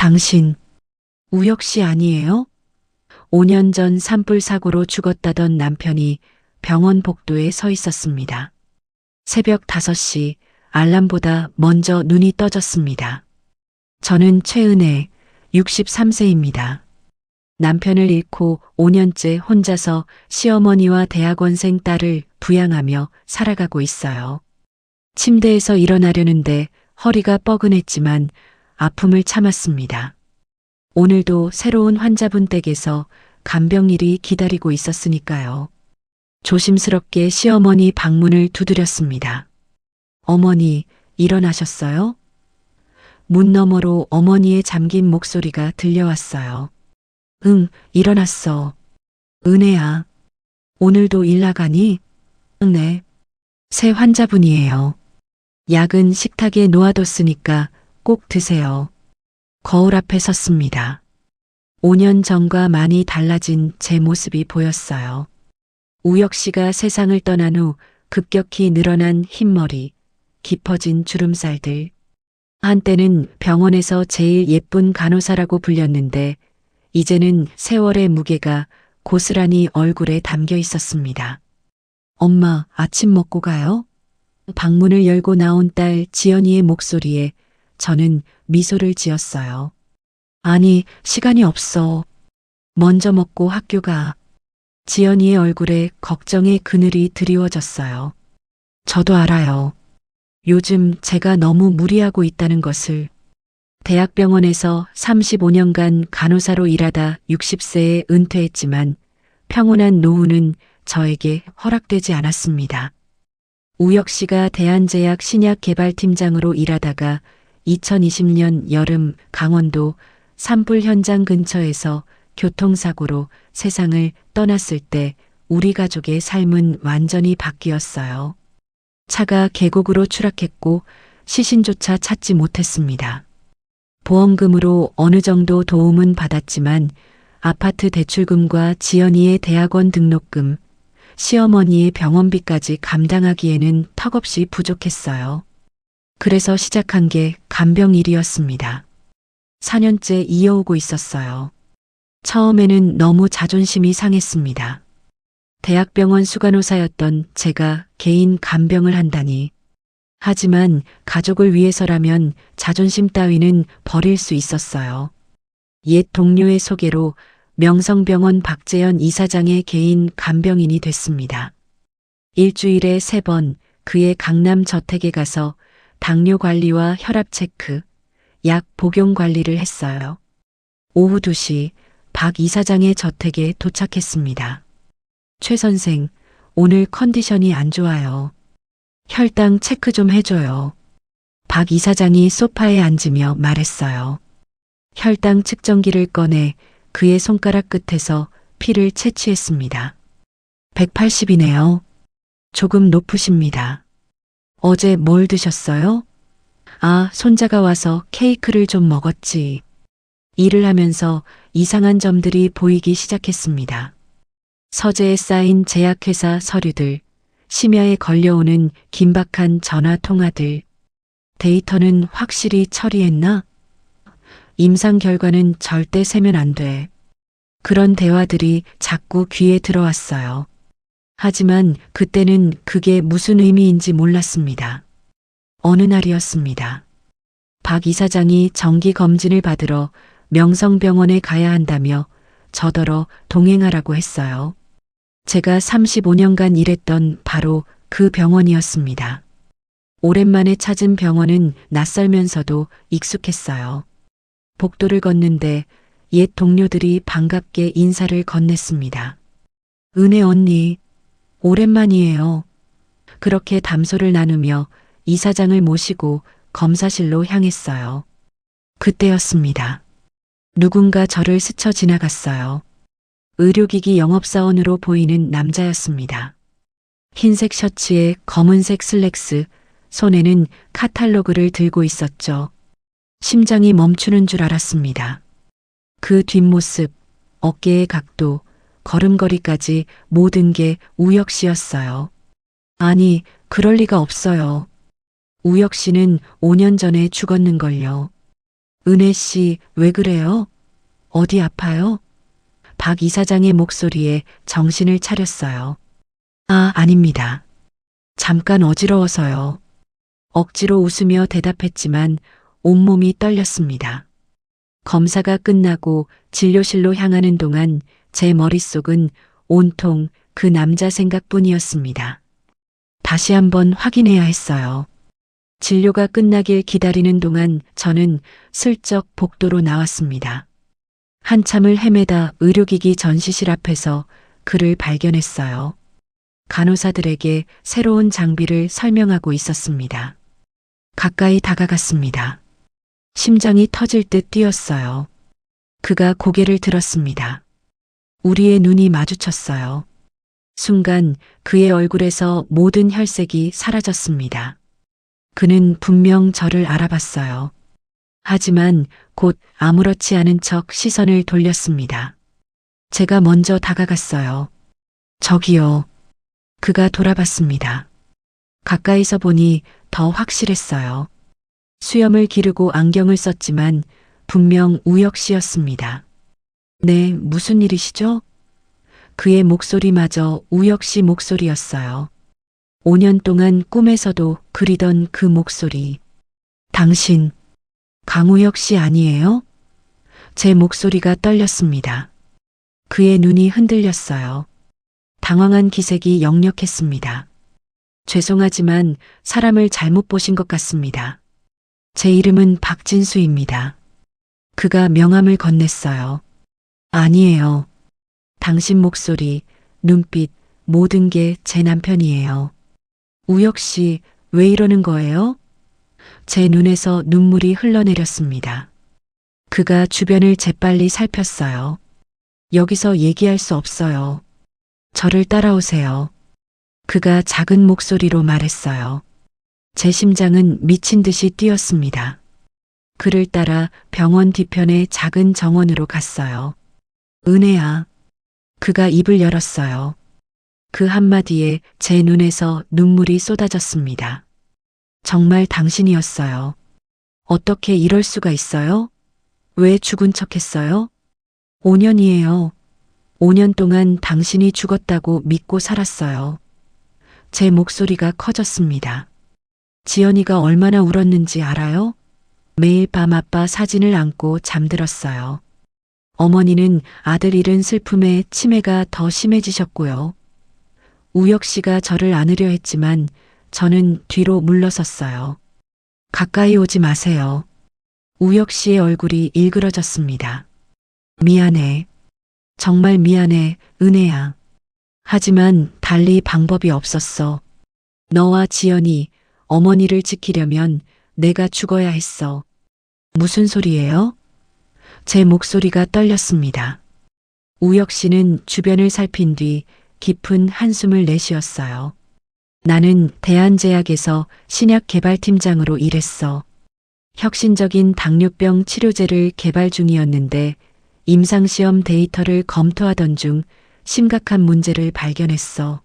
당신, 우혁 씨 아니에요? 5년 전 산불 사고로 죽었다던 남편이 병원 복도에 서 있었습니다. 새벽 5시 알람보다 먼저 눈이 떠졌습니다. 저는 최은혜, 63세입니다. 남편을 잃고 5년째 혼자서 시어머니와 대학원생 딸을 부양하며 살아가고 있어요. 침대에서 일어나려는데 허리가 뻐근했지만 아픔을 참았습니다. 오늘도 새로운 환자분 댁에서 간병일이 기다리고 있었으니까요. 조심스럽게 시어머니 방문을 두드렸습니다. 어머니, 일어나셨어요? 문 너머로 어머니의 잠긴 목소리가 들려왔어요. 응, 일어났어. 은혜야. 오늘도 일 나가니? 네. 새 환자분이에요. 약은 식탁에 놓아뒀으니까 꼭 드세요. 거울 앞에 섰습니다. 5년 전과 많이 달라진 제 모습이 보였어요. 우혁 씨가 세상을 떠난 후 급격히 늘어난 흰머리, 깊어진 주름살들. 한때는 병원에서 제일 예쁜 간호사라고 불렸는데 이제는 세월의 무게가 고스란히 얼굴에 담겨 있었습니다. 엄마, 아침 먹고 가요? 방문을 열고 나온 딸 지연이의 목소리에 저는 미소를 지었어요. 아니, 시간이 없어. 먼저 먹고 학교 가. 지연이의 얼굴에 걱정의 그늘이 드리워졌어요. 저도 알아요. 요즘 제가 너무 무리하고 있다는 것을. 대학병원에서 35년간 간호사로 일하다 60세에 은퇴했지만 평온한 노후는 저에게 허락되지 않았습니다. 우혁 씨가 대한제약 신약개발팀장으로 일하다가 2020년 여름 강원도 산불 현장 근처에서 교통사고로 세상을 떠났을 때 우리 가족의 삶은 완전히 바뀌었어요. 차가 계곡으로 추락했고 시신조차 찾지 못했습니다. 보험금으로 어느 정도 도움은 받았지만 아파트 대출금과 지연이의 대학원 등록금, 시어머니의 병원비까지 감당하기에는 턱없이 부족했어요. 그래서 시작한 게 간병일이었습니다. 4년째 이어오고 있었어요. 처음에는 너무 자존심이 상했습니다. 대학병원 수간호사였던 제가 개인 간병을 한다니. 하지만 가족을 위해서라면 자존심 따위는 버릴 수 있었어요. 옛 동료의 소개로 명성병원 박재현 이사장의 개인 간병인이 됐습니다. 일주일에 3번 그의 강남 저택에 가서 당뇨 관리와 혈압 체크, 약 복용 관리를 했어요. 오후 2시 박 이사장의 저택에 도착했습니다. 최 선생, 오늘 컨디션이 안 좋아요. 혈당 체크 좀 해줘요. 박 이사장이 소파에 앉으며 말했어요. 혈당 측정기를 꺼내 그의 손가락 끝에서 피를 채취했습니다. 180이네요. 조금 높으십니다. 어제 뭘 드셨어요? 아, 손자가 와서 케이크를 좀 먹었지. 일을 하면서 이상한 점들이 보이기 시작했습니다. 서재에 쌓인 제약회사 서류들, 심야에 걸려오는 긴박한 전화 통화들. 데이터는 확실히 처리했나? 임상 결과는 절대 세면 안 돼. 그런 대화들이 자꾸 귀에 들어왔어요. 하지만 그때는 그게 무슨 의미인지 몰랐습니다. 어느 날이었습니다. 박 이사장이 정기 검진을 받으러 명성병원에 가야 한다며 저더러 동행하라고 했어요. 제가 35년간 일했던 바로 그 병원이었습니다. 오랜만에 찾은 병원은 낯설면서도 익숙했어요. 복도를 걷는데 옛 동료들이 반갑게 인사를 건넸습니다. 은혜 언니, 오랜만이에요. 그렇게 담소를 나누며 이사장을 모시고 검사실로 향했어요. 그때였습니다. 누군가 저를 스쳐 지나갔어요. 의료기기 영업사원으로 보이는 남자였습니다. 흰색 셔츠에 검은색 슬랙스, 손에는 카탈로그를 들고 있었죠. 심장이 멈추는 줄 알았습니다. 그 뒷모습, 어깨의 각도, 걸음걸이까지 모든 게 우혁 씨였어요. 아니, 그럴 리가 없어요. 우혁 씨는 5년 전에 죽었는걸요. 은혜 씨, 왜 그래요? 어디 아파요? 박 이사장의 목소리에 정신을 차렸어요. 아, 아닙니다. 잠깐 어지러워서요. 억지로 웃으며 대답했지만 온몸이 떨렸습니다. 검사가 끝나고 진료실로 향하는 동안 제 머릿속은 온통 그 남자 생각뿐이었습니다. 다시 한번 확인해야 했어요. 진료가 끝나길 기다리는 동안 저는 슬쩍 복도로 나왔습니다. 한참을 헤매다 의료기기 전시실 앞에서 그를 발견했어요. 간호사들에게 새로운 장비를 설명하고 있었습니다. 가까이 다가갔습니다. 심장이 터질 듯 뛰었어요. 그가 고개를 들었습니다. 우리의 눈이 마주쳤어요. 순간 그의 얼굴에서 모든 혈색이 사라졌습니다. 그는 분명 저를 알아봤어요. 하지만 곧 아무렇지 않은 척 시선을 돌렸습니다. 제가 먼저 다가갔어요. 저기요. 그가 돌아봤습니다. 가까이서 보니 더 확실했어요. 수염을 기르고 안경을 썼지만 분명 우혁 씨였습니다. 네, 무슨 일이시죠? 그의 목소리마저 우혁 씨 목소리였어요. 5년 동안 꿈에서도 그리던 그 목소리. 당신, 강우혁 씨 아니에요? 제 목소리가 떨렸습니다. 그의 눈이 흔들렸어요. 당황한 기색이 역력했습니다. 죄송하지만 사람을 잘못 보신 것 같습니다. 제 이름은 박진수입니다. 그가 명함을 건넸어요. 아니에요. 당신 목소리, 눈빛, 모든 게 제 남편이에요. 우혁 씨, 왜 이러는 거예요? 제 눈에서 눈물이 흘러내렸습니다. 그가 주변을 재빨리 살폈어요. 여기서 얘기할 수 없어요. 저를 따라오세요. 그가 작은 목소리로 말했어요. 제 심장은 미친 듯이 뛰었습니다. 그를 따라 병원 뒤편의 작은 정원으로 갔어요. 은혜야. 그가 입을 열었어요. 그 한마디에 제 눈에서 눈물이 쏟아졌습니다. 정말 당신이었어요. 어떻게 이럴 수가 있어요? 왜 죽은 척 했어요? 5년이에요. 5년 동안 당신이 죽었다고 믿고 살았어요. 제 목소리가 커졌습니다. 지연이가 얼마나 울었는지 알아요? 매일 밤 아빠 사진을 안고 잠들었어요. 어머니는 아들 잃은 슬픔에 치매가 더 심해지셨고요. 우혁 씨가 저를 안으려 했지만 저는 뒤로 물러섰어요. 가까이 오지 마세요. 우혁 씨의 얼굴이 일그러졌습니다. 미안해. 정말 미안해, 은혜야. 하지만 달리 방법이 없었어. 너와 지연이 어머니를 지키려면 내가 죽어야 했어. 무슨 소리예요? 제 목소리가 떨렸습니다. 우혁 씨는 주변을 살핀 뒤 깊은 한숨을 내쉬었어요. 나는 대한제약에서 신약 개발팀장으로 일했어. 혁신적인 당뇨병 치료제를 개발 중이었는데 임상시험 데이터를 검토하던 중 심각한 문제를 발견했어.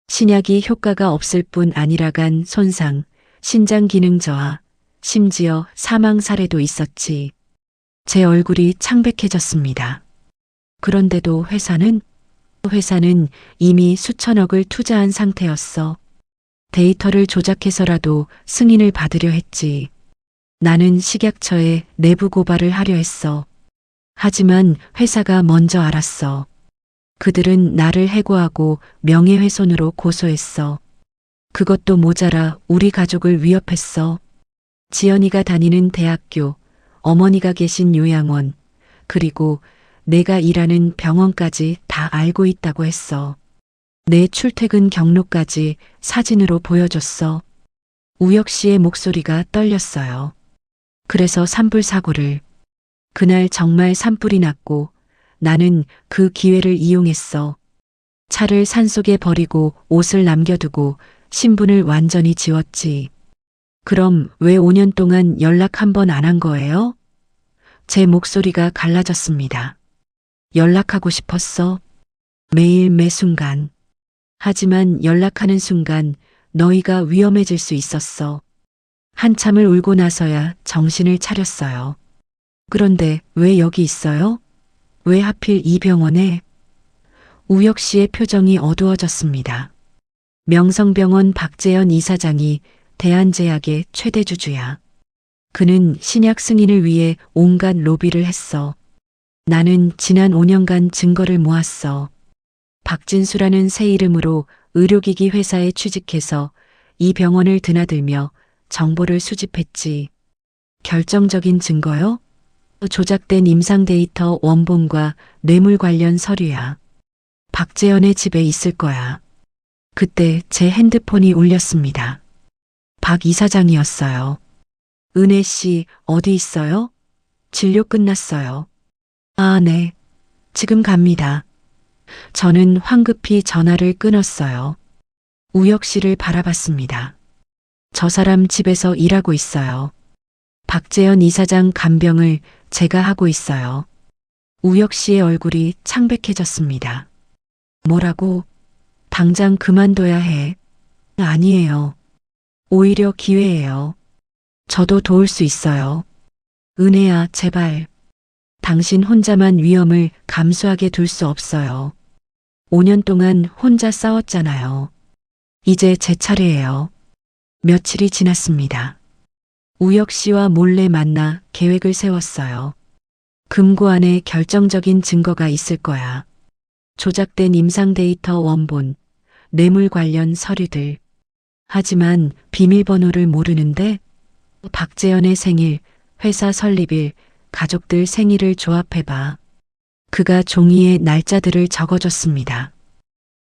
신약이 효과가 없을 뿐 아니라 간 손상, 신장 기능 저하, 심지어 사망 사례도 있었지. 제 얼굴이 창백해졌습니다. 그런데도 회사는 이미 수천억을 투자한 상태였어. 데이터를 조작해서라도 승인을 받으려 했지. 나는 식약처에 내부 고발을 하려 했어. 하지만 회사가 먼저 알았어. 그들은 나를 해고하고 명예훼손으로 고소했어. 그것도 모자라 우리 가족을 위협했어. 지연이가 다니는 대학교, 어머니가 계신 요양원, 그리고 내가 일하는 병원까지 다 알고 있다고 했어. 내 출퇴근 경로까지 사진으로 보여줬어. 우혁 씨의 목소리가 떨렸어요. 그래서 산불 사고를. 그날 정말 산불이 났고 나는 그 기회를 이용했어. 차를 산속에 버리고 옷을 남겨두고 신분을 완전히 지웠지. 그럼 왜 5년 동안 연락 한 번 안 한 거예요? 제 목소리가 갈라졌습니다. 연락하고 싶었어. 매일 매 순간. 하지만 연락하는 순간 너희가 위험해질 수 있었어. 한참을 울고 나서야 정신을 차렸어요. 그런데 왜 여기 있어요? 왜 하필 이 병원에? 우혁 씨의 표정이 어두워졌습니다. 명성병원 박재현 이사장이 대한제약의 최대 주주야. 그는 신약 승인을 위해 온갖 로비를 했어. 나는 지난 5년간 증거를 모았어. 박진수라는 새 이름으로 의료기기 회사에 취직해서 이 병원을 드나들며 정보를 수집했지. 결정적인 증거요? 조작된 임상 데이터 원본과 뇌물 관련 서류야. 박재현의 집에 있을 거야. 그때 제 핸드폰이 울렸습니다. 박 이사장이었어요. 은혜 씨, 어디 있어요? 진료 끝났어요. 아, 네. 지금 갑니다. 저는 황급히 전화를 끊었어요. 우혁 씨를 바라봤습니다. 저 사람 집에서 일하고 있어요. 박재현 이사장 간병을 제가 하고 있어요. 우혁 씨의 얼굴이 창백해졌습니다. 뭐라고? 당장 그만둬야 해. 아니에요. 오히려 기회예요. 저도 도울 수 있어요. 은혜야, 제발. 당신 혼자만 위험을 감수하게 둘 수 없어요. 5년 동안 혼자 싸웠잖아요. 이제 제 차례예요. 며칠이 지났습니다. 우혁 씨와 몰래 만나 계획을 세웠어요. 금고 안에 결정적인 증거가 있을 거야. 조작된 임상 데이터 원본, 뇌물 관련 서류들. 하지만 비밀번호를 모르는데 박재현의 생일, 회사 설립일, 가족들 생일을 조합해봐. 그가 종이에 날짜들을 적어줬습니다.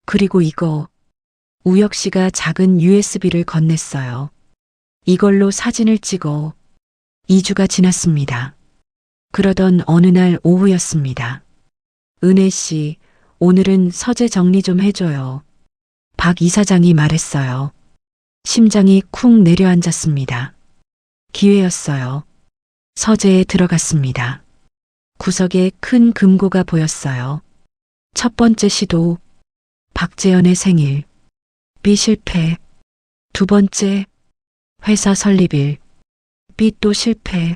그리고 이거, 우혁 씨가 작은 USB를 건넸어요. 이걸로 사진을 찍어. 2주가 지났습니다. 그러던 어느 날 오후였습니다. 은혜 씨, 오늘은 서재 정리 좀 해줘요. 박 이사장이 말했어요. 심장이 쿵 내려앉았습니다. 기회였어요. 서재에 들어갔습니다. 구석에 큰 금고가 보였어요. 첫 번째 시도, 박재현의 생일. B 실패. 두 번째, 회사 설립일. B 또 실패.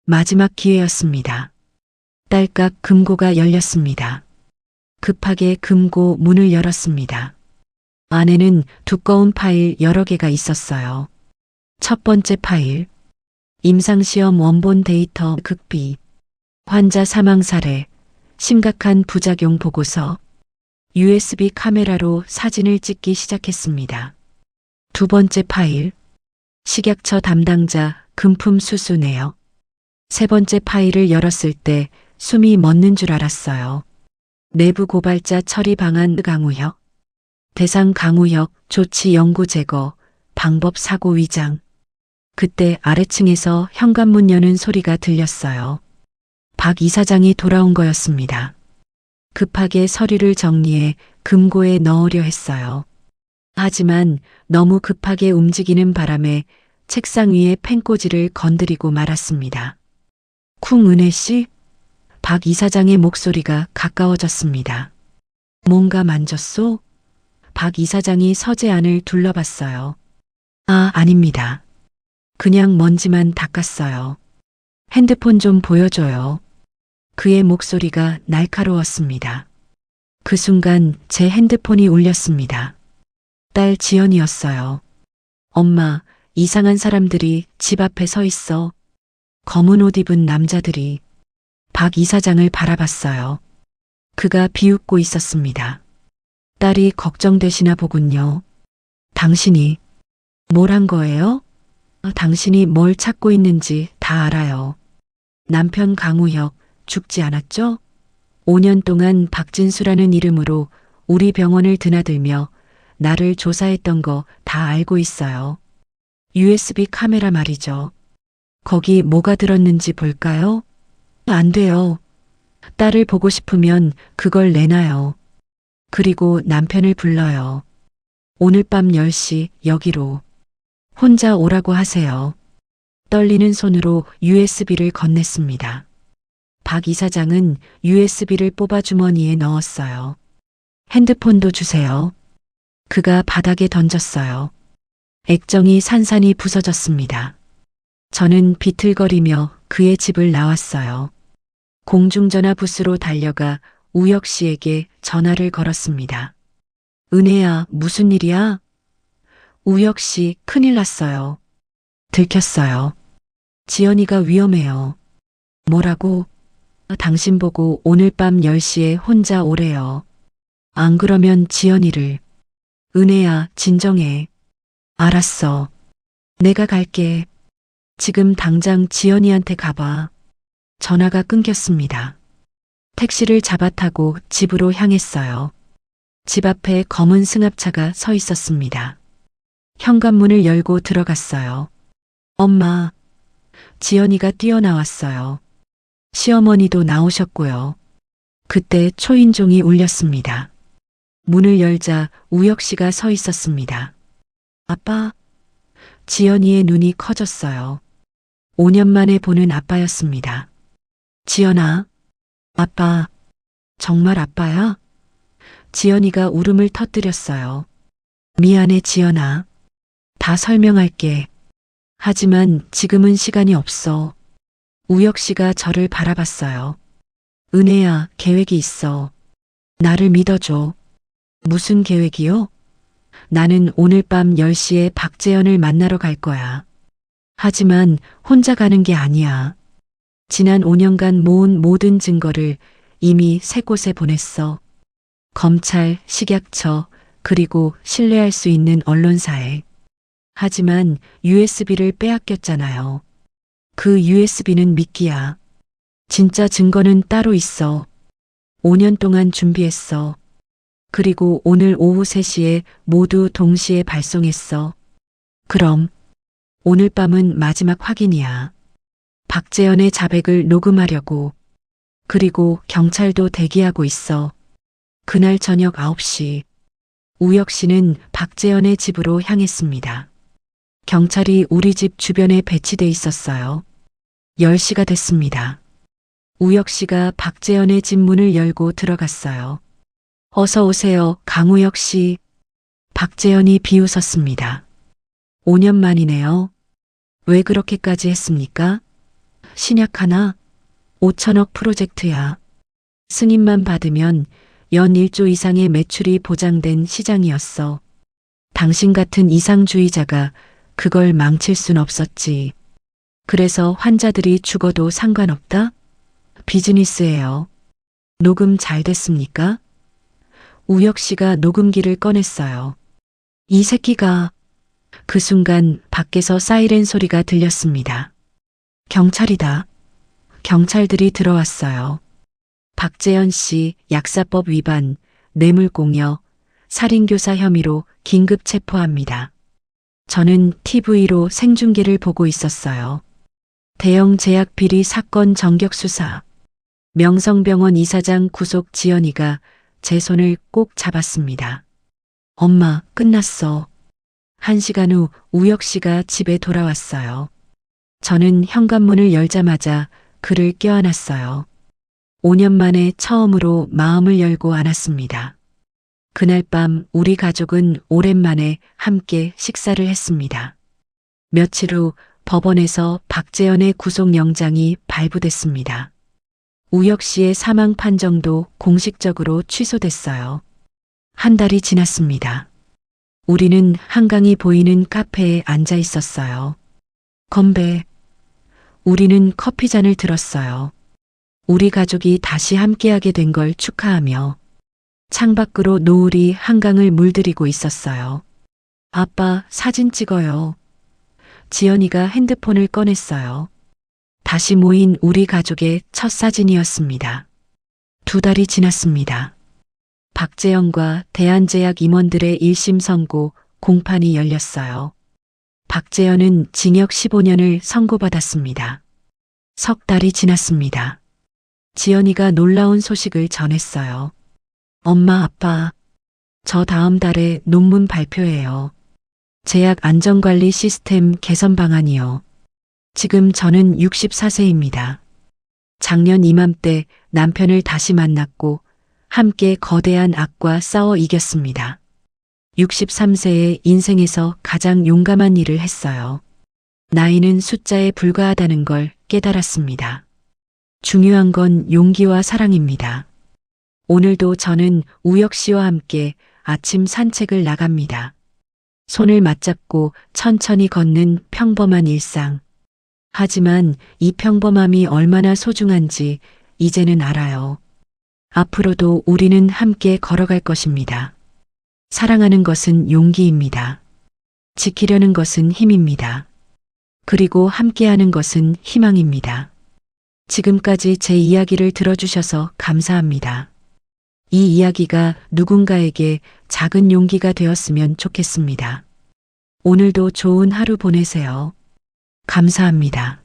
마지막 기회였습니다. 딸깍 금고가 열렸습니다. 급하게 금고 문을 열었습니다. 안에는 두꺼운 파일 여러 개가 있었어요. 첫 번째 파일. 임상시험 원본 데이터 극비. 환자 사망 사례. 심각한 부작용 보고서. USB 카메라로 사진을 찍기 시작했습니다. 두 번째 파일. 식약처 담당자 금품 수수 내역. 세 번째 파일을 열었을 때 숨이 멎는 줄 알았어요. 내부 고발자 처리 방안 강우혁. 대상 강우혁 조치 연구 제거. 방법 사고 위장. 그때 아래층에서 현관문 여는 소리가 들렸어요. 박 이사장이 돌아온 거였습니다. 급하게 서류를 정리해 금고에 넣으려 했어요. 하지만 너무 급하게 움직이는 바람에 책상 위에 펜꽂이를 건드리고 말았습니다. 쿵 은혜 씨? 박 이사장의 목소리가 가까워졌습니다. 뭔가 만졌소? 박 이사장이 서재 안을 둘러봤어요. 아, 아닙니다. 그냥 먼지만 닦았어요. 핸드폰 좀 보여줘요. 그의 목소리가 날카로웠습니다. 그 순간 제 핸드폰이 울렸습니다. 딸 지연이었어요. 엄마, 이상한 사람들이 집 앞에 서 있어. 검은 옷 입은 남자들이. 박 이사장을 바라봤어요. 그가 비웃고 있었습니다. 딸이 걱정되시나 보군요. 당신이 뭘 한 거예요? 당신이 뭘 찾고 있는지 다 알아요. 남편 강우혁 죽지 않았죠? 5년 동안 박진수라는 이름으로 우리 병원을 드나들며 나를 조사했던 거 다 알고 있어요. USB 카메라 말이죠. 거기 뭐가 들었는지 볼까요? 안 돼요. 딸을 보고 싶으면 그걸 내놔요. 그리고 남편을 불러요. 오늘 밤 10시 여기로. 혼자 오라고 하세요. 떨리는 손으로 USB를 건넸습니다. 박 이사장은 USB를 뽑아 주머니에 넣었어요. 핸드폰도 주세요. 그가 바닥에 던졌어요. 액정이 산산이 부서졌습니다. 저는 비틀거리며 그의 집을 나왔어요. 공중전화 부스로 달려가 우혁 씨에게 전화를 걸었습니다. 은혜야, 무슨 일이야? 우혁 씨, 큰일 났어요. 들켰어요. 지연이가 위험해요. 뭐라고? 당신 보고 오늘 밤 10시에 혼자 오래요. 안 그러면 지연이를. 은혜야, 진정해. 알았어. 내가 갈게. 지금 당장 지연이한테 가봐. 전화가 끊겼습니다. 택시를 잡아타고 집으로 향했어요. 집 앞에 검은 승합차가 서 있었습니다. 현관문을 열고 들어갔어요. 엄마, 지연이가 뛰어나왔어요. 시어머니도 나오셨고요. 그때 초인종이 울렸습니다. 문을 열자 우혁 씨가 서 있었습니다. 아빠, 지연이의 눈이 커졌어요. 5년 만에 보는 아빠였습니다. 지연아, 아빠, 정말 아빠야? 지연이가 울음을 터뜨렸어요. 미안해, 지연아. 다 설명할게. 하지만 지금은 시간이 없어. 우혁 씨가 저를 바라봤어요. 은혜야, 계획이 있어. 나를 믿어줘. 무슨 계획이요? 나는 오늘 밤 10시에 박재현을 만나러 갈 거야. 하지만 혼자 가는 게 아니야. 지난 5년간 모은 모든 증거를 이미 3곳에 보냈어. 검찰, 식약처, 그리고 신뢰할 수 있는 언론사에. 하지만 USB를 빼앗겼잖아요. 그 USB는 미끼야. 진짜 증거는 따로 있어. 5년 동안 준비했어. 그리고 오늘 오후 3시에 모두 동시에 발송했어. 그럼 오늘 밤은 마지막 확인이야. 박재현의 자백을 녹음하려고. 그리고 경찰도 대기하고 있어. 그날 저녁 9시. 우혁 씨는 박재현의 집으로 향했습니다. 경찰이 우리 집 주변에 배치돼 있었어요. 10시가 됐습니다. 우혁 씨가 박재현의 집 문을 열고 들어갔어요. 어서 오세요, 강우혁 씨. 박재현이 비웃었습니다. 5년 만이네요. 왜 그렇게까지 했습니까? 신약 하나? 5천억 프로젝트야. 승인만 받으면 연 1조 이상의 매출이 보장된 시장이었어. 당신 같은 이상주의자가 그걸 망칠 순 없었지. 그래서 환자들이 죽어도 상관없다? 비즈니스예요. 녹음 잘 됐습니까? 우혁 씨가 녹음기를 꺼냈어요. 이 새끼가. 그 순간 밖에서 사이렌 소리가 들렸습니다. 경찰이다. 경찰들이 들어왔어요. 박재현 씨 약사법 위반, 뇌물공여, 살인교사 혐의로 긴급 체포합니다. 저는 TV로 생중계를 보고 있었어요. 대형 제약 비리 사건 전격 수사. 명성병원 이사장 구속 지연이가 제 손을 꼭 잡았습니다. 엄마, 끝났어. 1시간 후 우혁 씨가 집에 돌아왔어요. 저는 현관문을 열자마자 그를 껴안았어요. 5년 만에 처음으로 마음을 열고 안았습니다. 그날 밤 우리 가족은 오랜만에 함께 식사를 했습니다. 며칠 후 법원에서 박재현의 구속영장이 발부됐습니다. 우혁 씨의 사망 판정도 공식적으로 취소됐어요. 한 달이 지났습니다. 우리는 한강이 보이는 카페에 앉아 있었어요. 건배. 우리는 커피잔을 들었어요. 우리 가족이 다시 함께하게 된 걸 축하하며 창밖으로 노을이 한강을 물들이고 있었어요. 아빠, 사진 찍어요. 지연이가 핸드폰을 꺼냈어요. 다시 모인 우리 가족의 첫 사진이었습니다. 2달이 지났습니다. 박재현과 대한제약 임원들의 1심 선고 공판이 열렸어요. 박재현은 징역 15년을 선고받았습니다. 석 달이 지났습니다. 지연이가 놀라운 소식을 전했어요. 엄마, 아빠, 저 다음 달에 논문 발표해요. 제약 안전관리 시스템 개선 방안이요. 지금 저는 64세입니다. 작년 이맘때 남편을 다시 만났고 함께 거대한 악과 싸워 이겼습니다. 63세의 인생에서 가장 용감한 일을 했어요. 나이는 숫자에 불과하다는 걸 깨달았습니다. 중요한 건 용기와 사랑입니다. 오늘도 저는 우혁 씨와 함께 아침 산책을 나갑니다. 손을 맞잡고 천천히 걷는 평범한 일상. 하지만 이 평범함이 얼마나 소중한지 이제는 알아요. 앞으로도 우리는 함께 걸어갈 것입니다. 사랑하는 것은 용기입니다. 지키려는 것은 힘입니다. 그리고 함께하는 것은 희망입니다. 지금까지 제 이야기를 들어주셔서 감사합니다. 이 이야기가 누군가에게 작은 용기가 되었으면 좋겠습니다. 오늘도 좋은 하루 보내세요. 감사합니다.